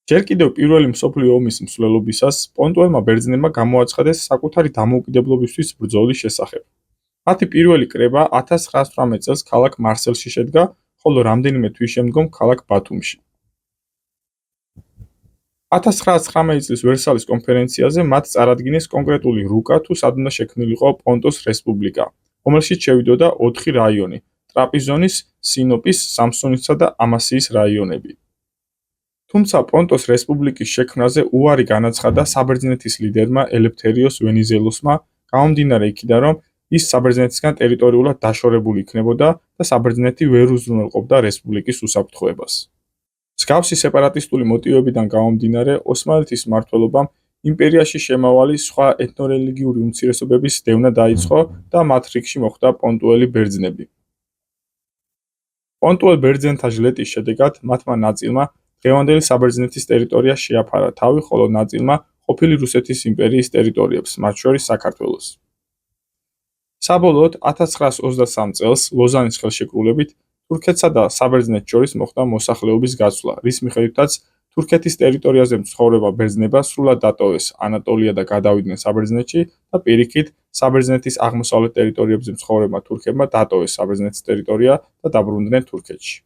ჯერ კიდევ პირველი მსოფლიო ომის მსვლელობისას პონტუელმა ბერძნებმა გამოაცხადეს საკუთარი დამოუკიდებლობისთვის ბრძოლის შესახებ. მათი პირველი კრება 1918 წელს ქალაქ მარსელში შედგა, ხოლო რამდენიმე თვის შემდგომ ქალაქ ბათუმში. 1919 წლის ვერსალის კონფერენციაზე მათ წარადგინეს კონკრეტული რუკა თუ სად უნდა შექმნილიყო პონტოს რესპუბლიკა, რომელშიც შევიდოდა 4 რაიონი: ტრაპიზონის, სინოპის, სამსონისა და ამასიის რაიონები. თუმცა პონტოს რესპუბლიკის შექმნაზე უარი განაცხადა საბერძნეთის ლიდერმა ელეფთერიოს ვენიზელოსმა, გამომდინარე იქიდან, რომ ის საბერძნეთისგან ტერიტორიულად დაშორებული იქნებოდა და საბერძნეთი ვერ უზრუნველყოფდა რესპუბლიკის უსაფრთხოებას. მსგავსი სეპარატისტული მოტივებიდან გამომდინარე, ოსმალეთის მმართველობამ იმპერიაში შემავალი სხვა ეთნორელიგიური უმცირესობების დევნა დაიწყო და მათ რიგში მოხვდა პონტუელი ბერძნები. პონტუელ ბერძენთა ჟლეტის შედეგად მათმა ნაწილმა დღევანდელი საბერძნეთის ტერიტორია შეაფარა თავი, ხოლო ნაწილმა ყოფილი რუსეთის იმპერიის ტერიტორიებს, მათ შორის საქართველოს. საბოლოოდ 1923 წელს ლოზანის ხელშეკრულებით თურქეთსა და საბერძნეთს შორის მოხდა მოსახლეობის გაცვლა, რის მიხედვითაც თურქეთის ტერიტორიაზე მცხოვრება ბერძნებმა სრულად დატოვეს ანატოლია და გადავიდნენ საბერძნეთში და პირიქით საბერძნეთის აღმოსავლეთ ტერიტორიებზე მცხოვრებმა თურქებმა დატოვეს საბერძნეთის ტერიტორია და დაბრუნდნენ თურქეთში.